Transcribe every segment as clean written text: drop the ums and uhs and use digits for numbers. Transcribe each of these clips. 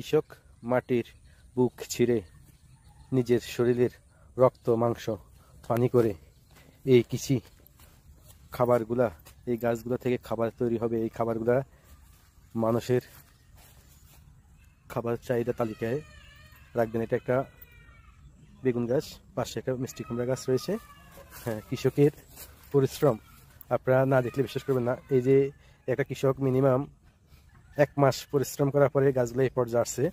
কৃষক মাটির বুক ছিঁড়ে নিজের শরীরের রক্ত মাংস পানি করে এই কৃষি খাবারগুলা, এই গাছগুলো থেকে খাবার তৈরি হবে। এই খাবারগুলা মানুষের খাবার চাহিদা তালিকায় রাখবেন। এটা একটা বেগুন গাছ, পাশে একটা মিষ্টি কুমড়া গাছ রয়েছে। হ্যাঁ, কৃষকের পরিশ্রম আপনারা না দেখলে বিশ্বাস করবেন না। এই যে একটা কৃষক মিনিমাম 1 মাস পরিশ্রম করার পরে গাছগুলো এই পর্যায়ে আসছে।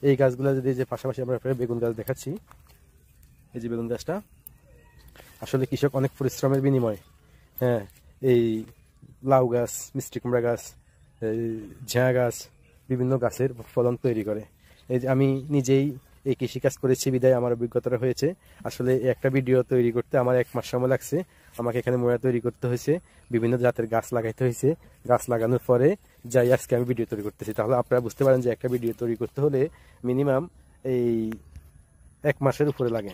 এই গাছগুলো যদি যে পাশাপাশি আমরা বেগুন গাছ দেখাচ্ছি, এই যে বেগুন গাছটা আসলে কৃষক অনেক পরিশ্রমের বিনিময়, হ্যাঁ, এই লাউ গাছ, মিষ্টি কুমড়া গাছ, ঝিঙা গাছ, বিভিন্ন গাছের ফলন তৈরি করে। এই যে আমি নিজেই এই কৃষিকাজ করেছি বিদায় আমার অভিজ্ঞতাটা হয়েছে। আসলে একটা ভিডিও তৈরি করতে আমার 1 মাস সময় লাগছে। আমাকে এখানে মোয়া তৈরি করতে হয়েছে, বিভিন্ন জাতের গাছ লাগাইতে হয়েছে। গাছ লাগানোর পরে যাই আজকে আমি ভিডিও তৈরি করতেছি। তাহলে আপনারা বুঝতে পারেন যে একটা ভিডিও তৈরি করতে হলে মিনিমাম এই 1 মাসের উপরে লাগে।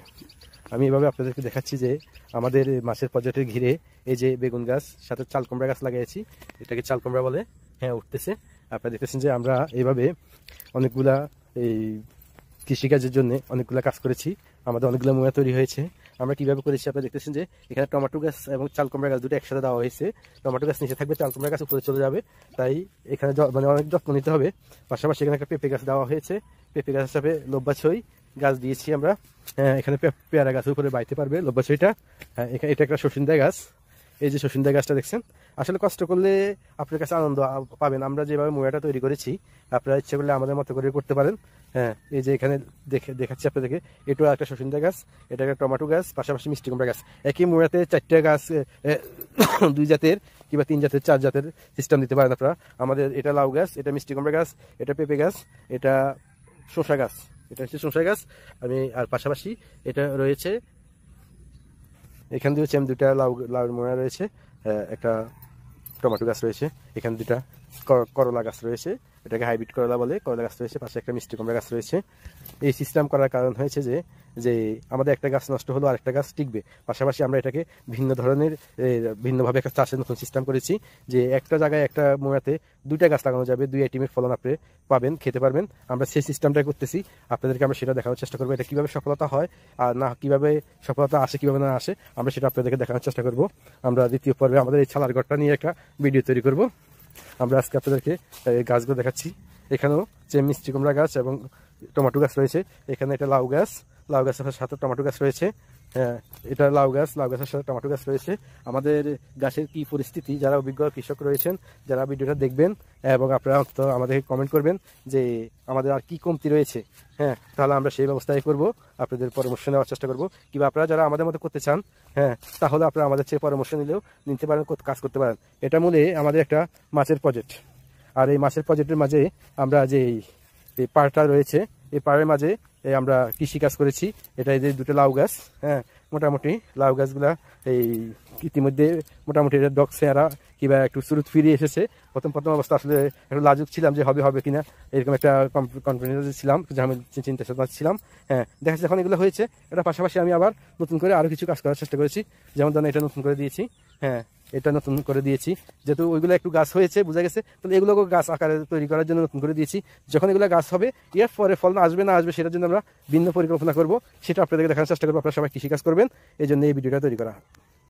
আমি এভাবে আপনাদেরকে দেখাচ্ছি যে আমাদের মাছের পর্যটন ঘিরে এই যে বেগুন গাছ, সাথে চাল কুমড়া গাছ লাগাইছি। এটাকে চাল কুমড়া বলে। হ্যাঁ, উঠতেছে। আপনারা দেখতেছেন যে আমরা এইভাবে অনেকগুলা এই কৃষিকাজের জন্য অনেকগুলা কাজ করেছি। আমাদের অনেকগুলো মোয়া তৈরি হয়েছে। আমরা কিভাবে করেছি আপনারা দেখতেছেন যে এখানে টমেটো গাছ এবং চাল কুমড়া গাছ দুটো একসাথে দেওয়া হয়েছে। টমেটো গাছ নিচে থাকবে, চাল কুমড়া গাছ উপরে চলে যাবে। তাই এখানে মানে অনেক যত্ন নিতে হবে। পাশাপাশি এখানে একটা পেঁপে গাছ দেওয়া হয়েছে। পেঁপে গাছ হিসাবে লব্বাছই গাছ দিয়েছি আমরা। হ্যাঁ, এখানে পেয়ারা গাছ উপরে বাইতে পারবে লব্বাছইটা। হ্যাঁ, এটা একটা শসিন্দা গাছ। এই যে শসিন্দা গাছটা দেখছেন, আসলে কষ্ট করলে আপনার কাছে আনন্দ পাবেন। আমরা যেভাবে মোয়াটা তৈরি করেছি আপনারা ইচ্ছে করলে আমাদের মতো করে করতে পারেন। হ্যাঁ, এই যে এখানে দেখাচ্ছি আপনাদেরকে, এটাও একটা শসিন্দা গাছ, এটা একটা টমেটো গাছ, পাশাপাশি মিষ্টি কুমড়া গাছ। একই মোয়াতে 4টা গাছ 2 জাতের কিংবা 3 জাতের 4 জাতের সিস্টেম দিতে পারেন আপনারা। আমাদের এটা লাউ গাছ, এটা মিষ্টি কুমড়া গাছ, এটা পেঁপে গাছ, এটা শসা গাছ, এটা হচ্ছে শসা গাছ। আর পাশাপাশি এটা রয়েছে, এখান দিয়ে হচ্ছে 2টা লাউ মোয়া রয়েছে, একটা টমেটো গাছ রয়েছে, এখানে 2টা করলা গাছ রয়েছে, এটাকে হাইব্রিড করলা বলে, করলা গাছ রয়েছে, পাশে একটা মিষ্টি কুমড়া গাছ রয়েছে। এই সিস্টেম করার কারণ হয়েছে যে আমাদের একটা গাছ নষ্ট হলো আরেকটা গাছ টিকবে। পাশাপাশি আমরা এটাকে ভিন্ন ধরনের ভিন্নভাবে একটা চাষের নতুন সিস্টেম করেছি, যে একটা জায়গায় একটা মোয়াতে 2টা গাছ লাগানো যাবে, 2 আইটেমের ফলন আপনি পাবেন, খেতে পারবেন। আমরা সেই সিস্টেমটাই করতেছি, আপনাদেরকে আমরা সেটা দেখানোর চেষ্টা করবো। এটা কীভাবে সফলতা হয় আর না, কীভাবে সফলতা আসে, কীভাবে না আসে, আমরা সেটা আপনাদেরকে দেখানোর চেষ্টা করবো। আমরা দ্বিতীয় পর্বে আমাদের এই ছালার ঘরটা নিয়ে একটা ভিডিও তৈরি করব। আমরা আজকে আপনাদেরকে এই গাছগুলো দেখাচ্ছি। এখানেও যে মিষ্টি কুমড়া গাছ এবং টমেটো গাছ রয়েছে, এখানে এটা লাউ গাছের সাথে টমেটো গাছ রয়েছে। হ্যাঁ, এটা লাউ গাছের সাথে টমেটো গাছ রয়েছে। আমাদের গাছের কি পরিস্থিতি, যারা অভিজ্ঞ কৃষক রয়েছেন, যারা ভিডিওটা দেখবেন এবং আপনারা তো আমাদেরকে কমেন্ট করবেন যে আমাদের আর কি কমতি রয়েছে। হ্যাঁ, তাহলে আমরা সেই ব্যবস্থাই করব, আপনাদের পরামর্শ নেওয়ার চেষ্টা করব। কিংবা আপনারা যারা আমাদের মতো করতে চান, হ্যাঁ, তাহলে আপনারা আমাদের চেয়ে পরামর্শ নিতে পারেন, কাজ করতে পারেন। এটা মূলে আমাদের একটা মাছের প্রজেক্ট। আর এই মাছের প্রজেক্টের মাঝে আমরা যে এই পাড়টা রয়েছে, এই পাড়ের মাঝে আমরা কৃষিকাজ করেছি। এটা এই যে 2টা লাউ গাছ, হ্যাঁ, মোটামুটি লাউ গাছগুলা এই ইতিমধ্যে মোটামুটি এটা ডগ চেহারা কিংবা একটু শুরুত ফিরিয়ে এসেছে। প্রথম অবস্থা আসলে একটু লাজুক ছিলাম যে হবে কিনা, এরকম একটা কনফিডেন্স ছিলাম, যে আমি চিন্তা ছিলাম। হ্যাঁ, দেখা যাচ্ছে এখন এগুলো হয়েছে। এটা পাশাপাশি আমি আবার নতুন করে আরও কিছু কাজ করার চেষ্টা করেছি। যেমন ধরেন এটা নতুন করে দিয়েছি। হ্যাঁ, এটা নতুন করে দিয়েছি, যেহেতু ওইগুলো একটু গাছ হয়েছে বোঝা গেছে, তাহলে এগুলোকে গাছ আকারে তৈরি করার জন্য নতুন করে দিয়েছি। যখন এগুলো গাছ হবে, এর পরে ফল আসবে না আসবে সেটার জন্য আমরা ভিন্ন পরিকল্পনা করব, সেটা আপনাদেরকে দেখানোর চেষ্টা করবো। আপনারা সবাই কৃষিকাজ করবেন, এই জন্য এই ভিডিওটা তৈরি করা।